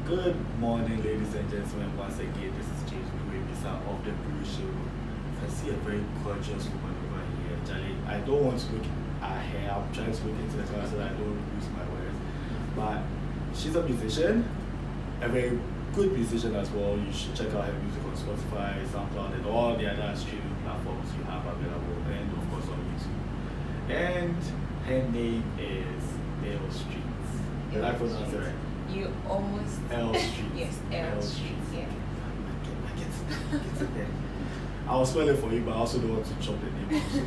Good morning, ladies and gentlemen. Once again, this is James Misa of the Brew Show. I see a very gorgeous woman over here. Charlie, I don't want to look at her. I'm trying to look into the camera so that I don't lose my words. But she's a musician, a very good musician as well. You should check out her music on Spotify, SoundCloud, and all the other streaming platforms you have available, and of course on YouTube. And her name is Aelsstreet. Did I pronounce it right? You almost. Aelsstreet. Yes, Aelsstreet. Yeah. I get it there. I'll spell it for you, but I also don't want to chop the name out, so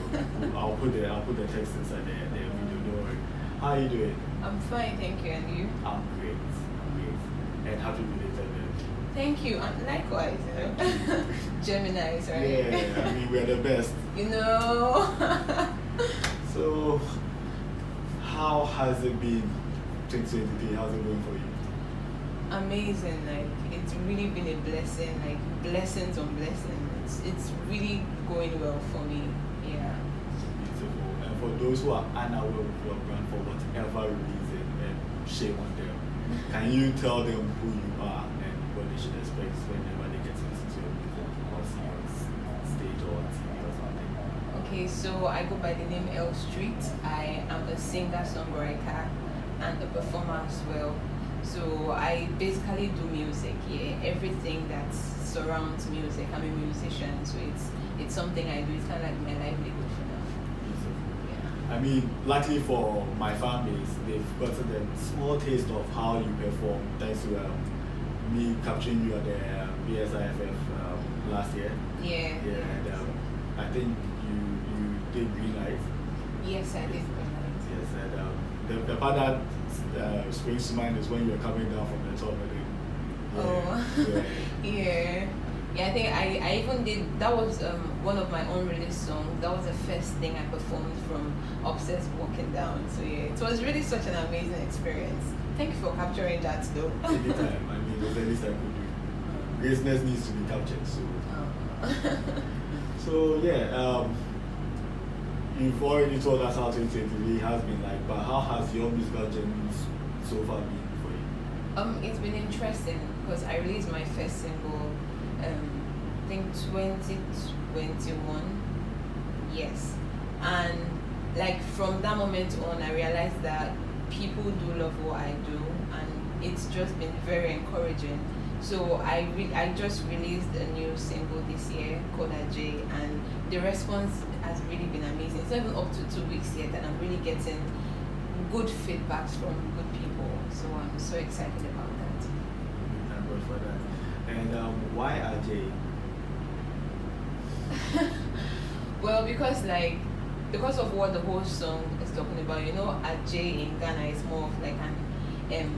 I'll put the text inside the video. Don't worry. How are you doing? I'm fine, thank you. And you? I'm great. And happy belated birthday. Thank you. And likewise, you know. Geminis, right? Yeah, I mean we're the best. You know. So, how has it been 2023? How's it going for you? Amazing. Like it's really been a blessing. Like blessings on blessings. It's really going well for me. Yeah. Beautiful. And for those who are unaware of your brand for whatever reason, shame on them. Can you tell them who you are and what they should expect whenever they get to listen to your music or see you on stage or on TV or something? Okay, so I go by the name Aelsstreet. I am a singer, songwriter, and a performer as well. So I basically do music, yeah. Everything that surrounds music. I'm a musician, so it's something I do. It's kind of like my livelihood for now. I mean, luckily for my fan base, they've gotten a small taste of how you perform thanks to me capturing you at the BSIFF last year. Yeah. And I think you did Green Light. Yes, I did Green Light. Yes, and the part that springs to mind is when you were coming down from the top. Yeah. Yeah, I think I even did, that was one of my unreleased songs. That was the first thing I performed from upstairs walking down. So yeah, it was really such an amazing experience. Thank you for capturing that though. Anytime, I mean, it was the least I could do. Greatness needs to be captured, so. So yeah, you've already told us how 2023 has been like, but how has your musical journey so far been for you? It's been interesting because I released my first single I think 2021, yes, and like from that moment on I realized that people do love what I do, and it's just been very encouraging. So I just released a new single this year called Ajeii, and the response has really been amazing. It's not even up to 2 weeks yet, and I'm really getting good feedbacks from good people, so I'm so excited about that. Thank God for that. And why Ajeii? Well, because of what the whole song is talking about. You know, Ajeii in Ghana is more of like an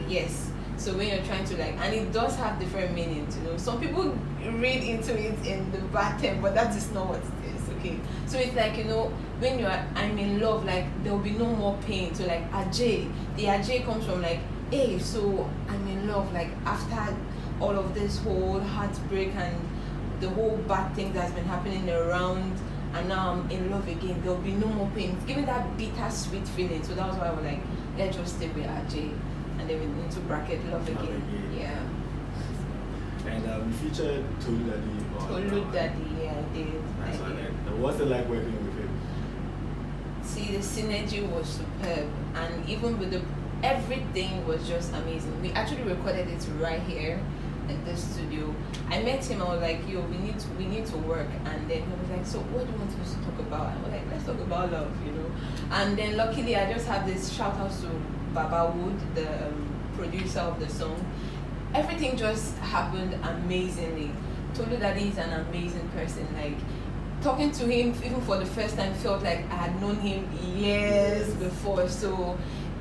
yes. So when you're trying to like, and it does have different meanings. You know, some people read into it in the bad term, but that is not what it is. Okay, so it's like, you know, when you are I'm in love, like there will be no more pain. So like Ajeii, the Ajeii comes from like, hey, so I'm in love. Like after all of this whole heartbreak and the whole bad thing that's been happening around, and now I'm in love again, there'll be no more pain. It's giving that bittersweet feeling. So that was why I was like, let's just stay with Ajeii, and then into bracket love again. Yeah. And you featured ToluDadi. ToluDadi, yeah, I did. Nice one. And what's it like working with him? See, the synergy was superb, and even with everything was just amazing. We actually recorded it right here in this studio. I met him, I was like, yo, we need to work, and then he was like, so what do you want us to talk about? And I was like, let's talk about love, you know. And then luckily I just have this shout out to Baba Wood, the producer of the song. Everything just happened amazingly. ToluDadi is an amazing person. Like talking to him even for the first time felt like I had known him years before. So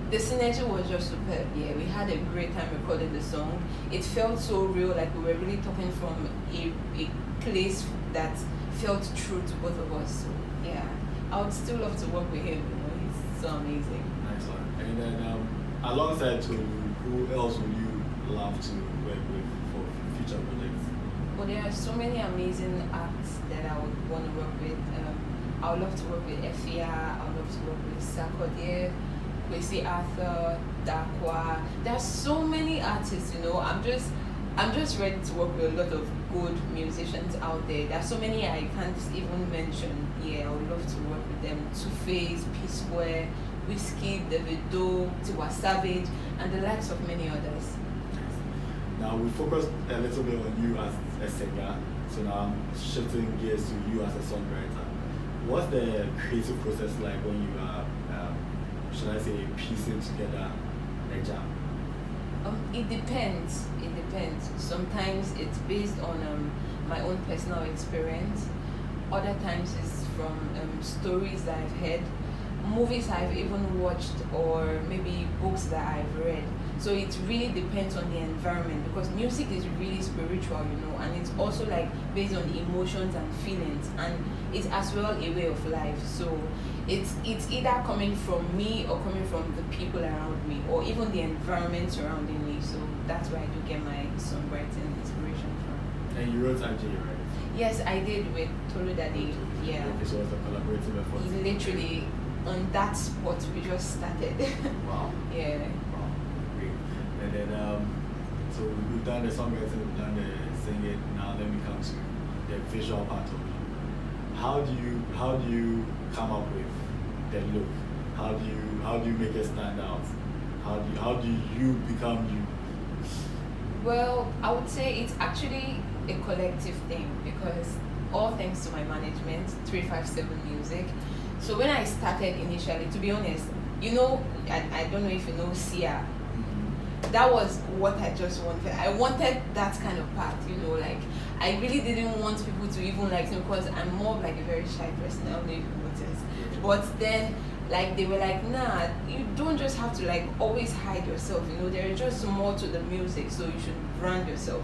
the synergy was just superb. Yeah, we had a great time recording the song. It felt so real, like we were really talking from a place that felt true to both of us. So yeah, I would still love to work with him. You know, he's so amazing. Nice one. And then alongside Tolu, who else would you love to work with for future projects? Well, there are so many amazing acts that I would want to work with. I would love to work with Efia. I would love to work with Sarkodie. Kwesi Arthur, Dakwa. There's so many artists, you know. I'm just ready to work with a lot of good musicians out there. There's so many I can't even mention. Yeah, I would love to work with them. Two-Face, P-Square, Whiskey, Davido, Tiwa Savage, and the likes of many others. Now we focused a little bit on you as a singer, so now I'm shifting gears to you as a songwriter. What's the creative process like when you are, should I say, piecing together a jam? It depends. It depends. Sometimes it's based on my own personal experience. Other times it's from stories that I've heard, movies I've even watched, or maybe books that I've read. So it really depends on the environment, because music is really spiritual, you know, and it's also like based on emotions and feelings, and it's as well a way of life. So it's either coming from me or coming from the people around me, or even the environment surrounding me. So that's where I do get my songwriting inspiration from. And you wrote Ajeii, right? Yes, I did with ToluDadi. Yeah. Okay, so it was a collaborative effort. Literally on that spot we just started. Wow. Yeah. Wow. Great. And then so we've done the songwriting, we've done the singing. Now let me come to the visual part of it. How do you come up with the look? How do you make it stand out? How do you become you? Well, I would say it's actually a collective thing, because all thanks to my management, 357 Music. So when I started initially, to be honest, you know, I don't know if you know Sia. That was what I just wanted. I wanted that kind of part, you know, like I really didn't want people to even like me, because I'm more of like a very shy person. I don't know if you noticed. But then like they were like, nah, you don't just have to like always hide yourself, you know, there is just more to the music, so you should brand yourself.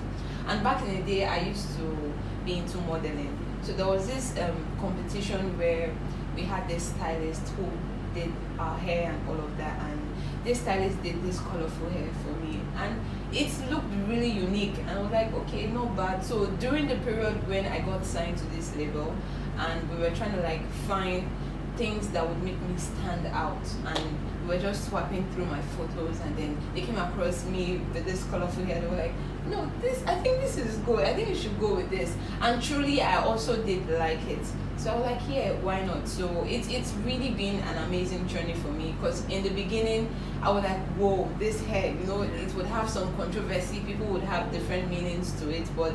And back in the day I used to be into modeling. So there was this competition where we had this stylist who did our hair and all of that, and this stylist did this colorful hair for me, and it looked really unique, and I was like, okay, not bad. So during the period when I got signed to this label, and we were trying to like find things that would make me stand out, and we were just swapping through my photos, and then they came across me with this colorful hair. They were like, no, I think this is good, I think you should go with this. And truly I also did like it, so I was like, yeah, why not? So it's really been an amazing journey for me, because in the beginning I was like, whoa, this hair, you know, it would have some controversy, people would have different meanings to it, but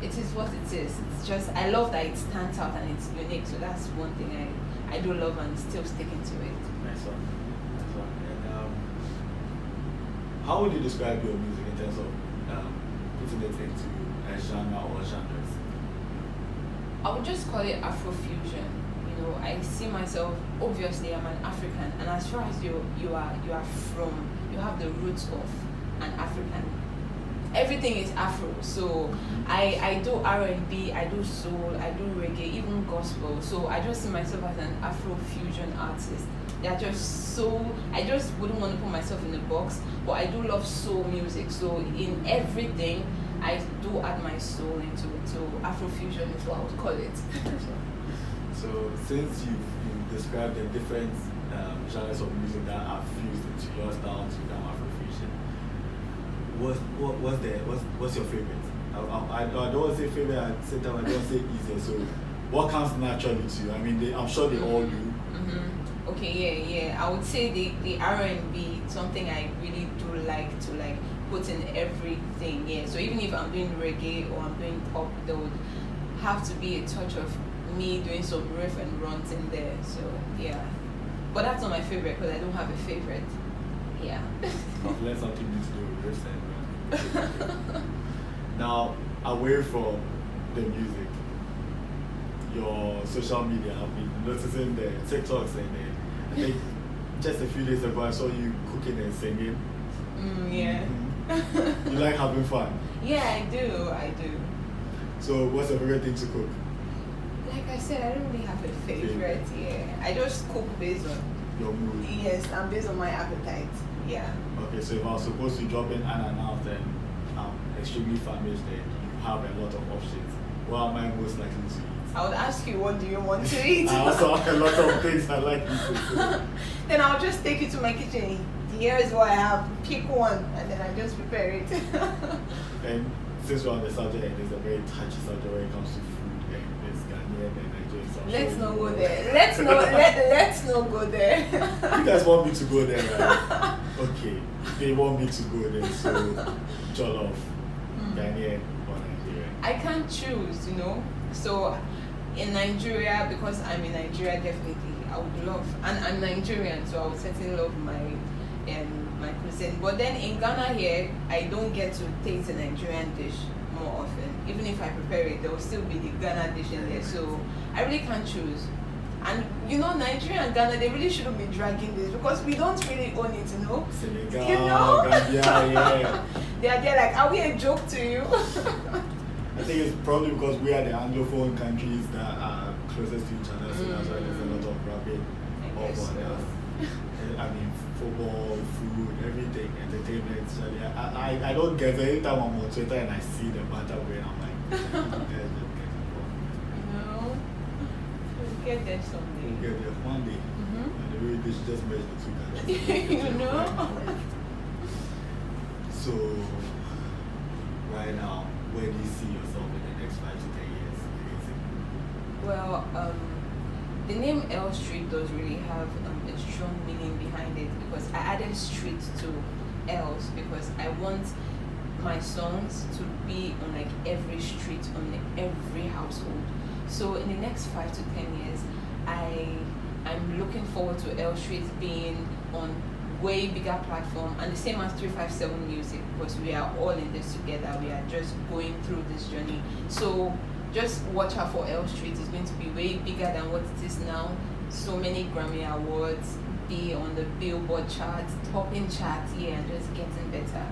it is what it is. It's just, I love that it stands out and it's unique, so that's one thing I do love, and still sticking to it. Nice one. Nice one. And how would you describe your music in terms of putting it into a genre or genres? I would just call it Afro-Fusion. You know, I see myself, obviously I'm an African, and as far as you have the roots of an African. Everything is Afro, so I do R&B, I do soul, I do reggae, even gospel. So I just see myself as an Afro-Fusion artist. They're just so, I just wouldn't want to put myself in a box, but I do love soul music. So in everything, I do add my soul into it. So Afro-Fusion is what I would call it. So since you've described the different genres of music that are fused into your style to become Afro-Fusion, what's your favorite? I don't want to say favorite at the same time, I don't want to say easier. So what comes naturally to you? I mean, I'm sure they all do. Okay, yeah. I would say the R&B, something I really do like to like put in everything. Yeah. So even if I'm doing reggae or I'm doing pop, there would have to be a touch of me doing some riff and runs in there. So yeah. But that's not my favorite, because I don't have a favorite. Yeah. I've learned something new to do with riffs and now, away from the music, your social media, I've been noticing the TikToks and I think just a few days ago I saw you cooking and singing. Yeah. You like having fun? Yeah, I do. So what's your favorite thing to cook? Like I said, I don't really have a favorite. Yeah, I just cook based on your mood. Yes, and based on my appetite. Yeah. Okay, so if I was supposed to drop in unannounced and I'm extremely famished, then you have a lot of options. What am I most likely to eat? I would ask you, what do you want to eat? I also have a lot of things I like eating. Then I'll just take you to my kitchen. Here's what I have. Pick one, and then I just prepare it. And since we're on the subject, and it's a very touchy subject when it comes to food, and it's Ghanaian and Nigerian. So Let's not go there. Let's not go there. You guys want me to go there, right? Okay, they want me to go there. So Jollof, Ghanaian or Nigerian? I can't choose, you know. So in Nigeria, because I'm in Nigeria, definitely I would love, and I'm Nigerian, so I would certainly love my cuisine. But then in Ghana here, I don't get to taste a Nigerian dish more often. Even if I prepare it, there will still be the Ghana dish in there. So I really can't choose. And you know, Nigeria and Ghana, they really shouldn't be dragging this because we don't really own it, you know. Senegal, You know? Gambia, yeah. They are there like, are we a joke to you? I think it's probably because we are the Anglophone countries that are closest to each other, so that's why there's a lot of rapping I guess over so. there. I mean, football, food, everything, entertainment. I don't get it. Anytime I'm on Twitter and I see the banter going, I'm like, No. We'll get there someday. we'll get there one day. And the way they should just merge the two countries. You know? So, right now, where do you see yourself in the next 5 to 10 years? Well, the name Aelsstreet does really have a strong meaning behind it because I added street to Els because I want my songs to be on like every street, on every household. So in the next 5 to 10 years, I'm looking forward to Aelsstreet being on way bigger platform and the same as 357 Music because we are all in this together. We are just going through this journey. So just watch out for Aelsstreet. It's going to be way bigger than what it is now. So many Grammy Awards, be on the Billboard charts, topping charts, and just getting better.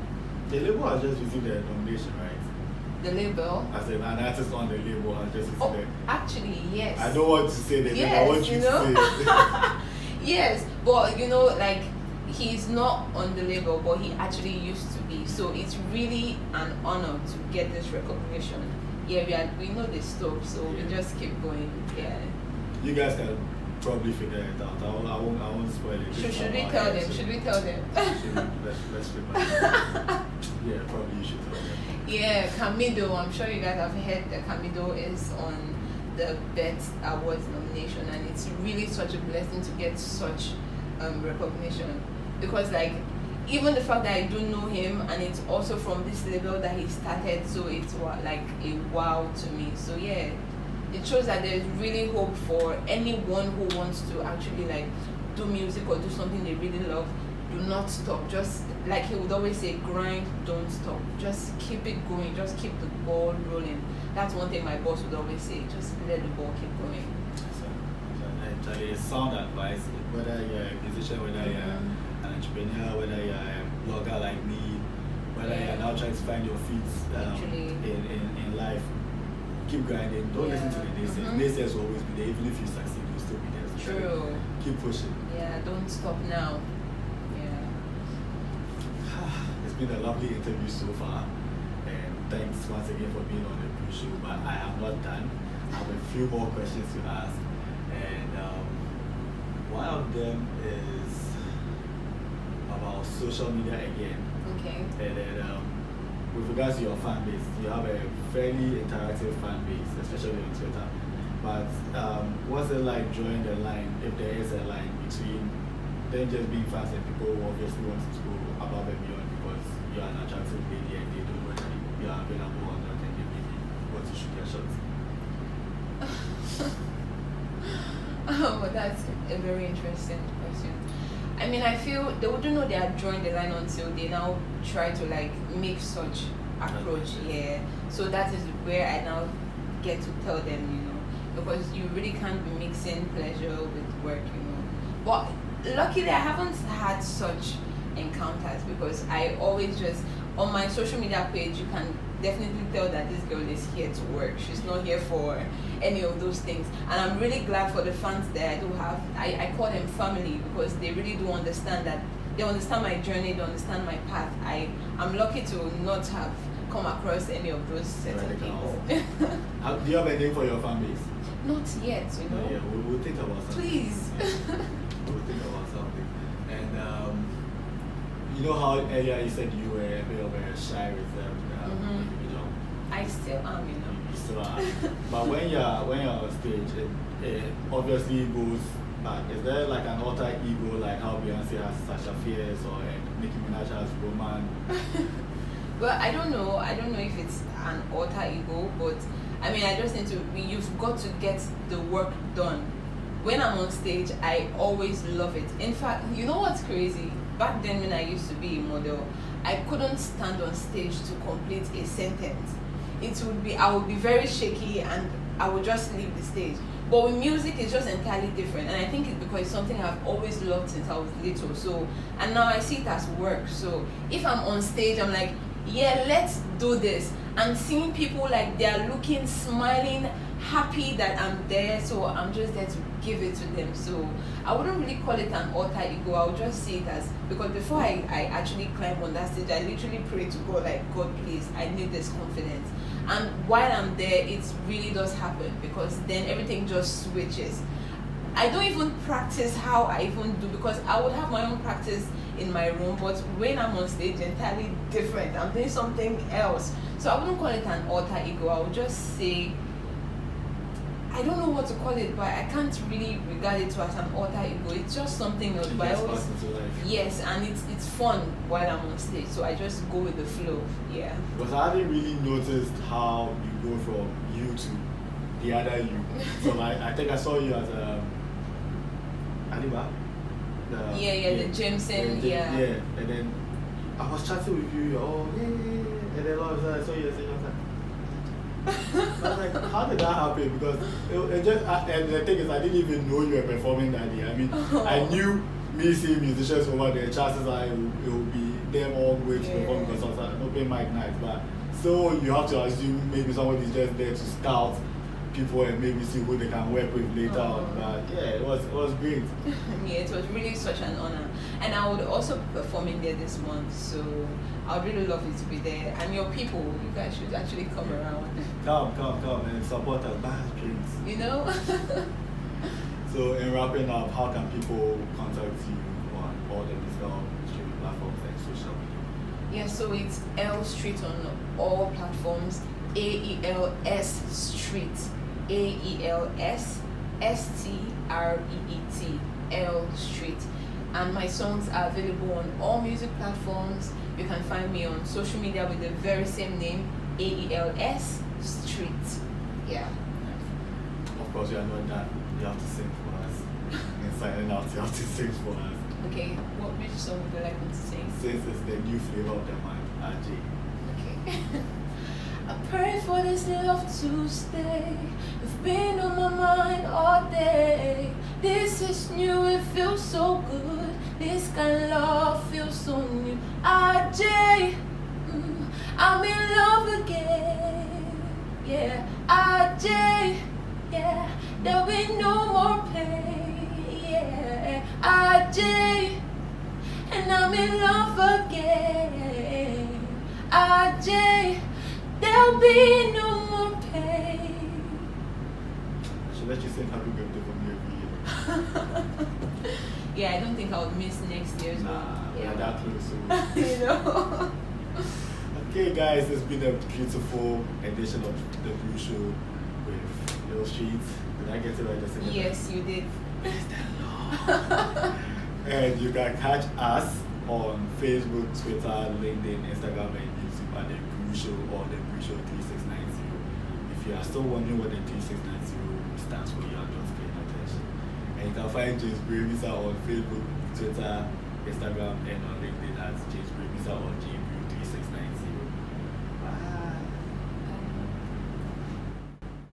The label has just received a nomination, right? The label? As an artist on the label has just received it. Actually, yes. I don't want to say the name, I want you know? to say Yes, but you know, like, he's not on the label, but he actually used to be. So it's really an honor to get this recognition. Yeah, we know the stuff, so we just keep going. Yeah. You guys can probably figure it out. I won't spoil it. Should we tell them? Should we tell them? Let's flip it. Yeah, probably you should tell them. Yeah, Camido. I'm sure you guys have heard that Camido is on the BET Awards nomination, and it's really such a blessing to get such recognition because, like, even the fact that I don't know him and it's also from this label that he started, so it's like a wow to me. So yeah, it shows that there's really hope for anyone who wants to actually like do music or do something they really love. Do not stop. Just like he would always say, grind, don't stop. Just keep it going. Just keep the ball rolling. That's one thing my boss would always say. Just let the ball keep going. So actually, it's sound advice. Whether you're a musician, whether you're an entrepreneur, whether you're a blogger like me, whether you're now trying to find your feet in life, keep grinding. Don't listen to the naysayers. Naysayers will always be there. Even if you succeed, you'll still be there. So True. Keep pushing. Yeah, don't stop now. Yeah. It's been a lovely interview so far. And thanks once again for being on the Brew Show. But I am not done. I have a few more questions to ask. And one of them is about social media again. Okay. And then with regards to your fan base, you have a fairly interactive fan base, especially on Twitter. But what's it like drawing the line, if there is a line, between them just being fans and people who obviously want to go above and beyond because you are an attractive lady and they don't know whether you are available or not and they maybe want to shoot their shots? Oh, that's a very interesting question. I mean, I feel they wouldn't know they are drawing the line until they now try to like make such approach. Yeah. So that is where I now get to tell them, you know, because you really can't be mixing pleasure with work, you know. But luckily, I haven't had such encounters because I always just on my social media page you can definitely tell that this girl is here to work. She's not here for any of those things. And I'm really glad for the fans that I do have. I call them family because they really do understand that they understand my journey, they understand my path. I'm lucky to not have come across any of those certain people. Do you have a name for your fan base? Not yet, you know. Yeah, we'll think about something. Please. We'll think about something. And you know how earlier you said you were a bit of a shy, reserved individual. I still am, you know. You still are. But when you're on stage, it obviously goes back. Is there like an alter ego, like how Beyonce has Sasha Fierce or Nicki Minaj has Roman? Well, I don't know if it's an alter ego, but I mean, I just need to. You've got to get the work done. When I'm on stage, I always love it. In fact, you know what's crazy? Back then, when I used to be a model, I couldn't stand on stage to complete a sentence. I would be very shaky and I would just leave the stage. But with music, it's just entirely different, and I think it's because it's something I've always loved since I was little. So, and now I see it as work. So, if I'm on stage, I'm like, yeah, let's do this. And seeing people like they're looking, smiling, happy that I'm there, so I'm just there to give it to them. So I wouldn't really call it an alter ego. I would just see it as, because before I actually climb on that stage, I literally pray to God, like, God, please, I need this confidence. And while I'm there, it really does happen, because then everything just switches. I don't even practice how I even do, because I would have my own practice in my room, but when I'm on stage, entirely different. I'm doing something else. So I wouldn't call it an alter ego. I would just say, I don't know what to call it, but I can't really regard it as an alter ego. It's just something else. But yes, and it's fun while I'm on stage, so I just go with the flow. Yeah. Because I hadn't really noticed how you go from you to the other you. So I think I saw you as Aliba. The Jameson, yeah. And then I was chatting with you, and then all of a sudden I saw you and I was like, I was like, how did that happen? Because it just, and the thing is, I didn't even know you were performing that day. I mean, I knew me seeing musicians over there, chances are it will be them all going to perform, because I was like, open mic night. But so you have to assume maybe somebody's just there to scout people and maybe see who they can work with later on. But yeah, it was great. Yeah, it was really such an honor. And I would also be performing there this month, so I would really love you to be there. And your people, you guys should actually come around. Come and support us, buy us drinks. You know? So in wrapping up, how can people contact you on all the musical streaming platforms and social media? Yeah, so it's Aelsstreet on all platforms. Aelsstreet. Aelsstreet. Aelsstreet. And my songs are available on all music platforms. You can find me on social media with the very same name, Aelsstreet. Yeah. Of course, you are not that. You have to sing for us. In signing out, you have to sing for us. Okay, which song would you like me to sing? Since it's the new flavor of the month, Ajeii. Okay. I pray for this love to stay. You've been on my mind all day. This is new, it feels so good. This kind of love feels so new. Ajeii, I'm in love again. Yeah, Ajeii, yeah, there'll be no more pain. Yeah, Ajeii, and I'm in love again. Ajeii, there'll be no more pain. I should let you sing happy birthday for me every year. Yeah, I don't think I would miss next year's one. We're that close. So. You know? Okay, guys, it's been a beautiful edition of the Brew Show with Aelsstreet. Did I get it right? Yes, you did. And you can catch us on Facebook, Twitter, LinkedIn, Instagram, and YouTube at the Brew Show or the Brew Show 3690. If you are still wondering what the 3690 stands for, you are not paying attention. And you can find James Brevisa on Facebook, Twitter, Instagram, and on LinkedIn as James Brevisa or JBrew360.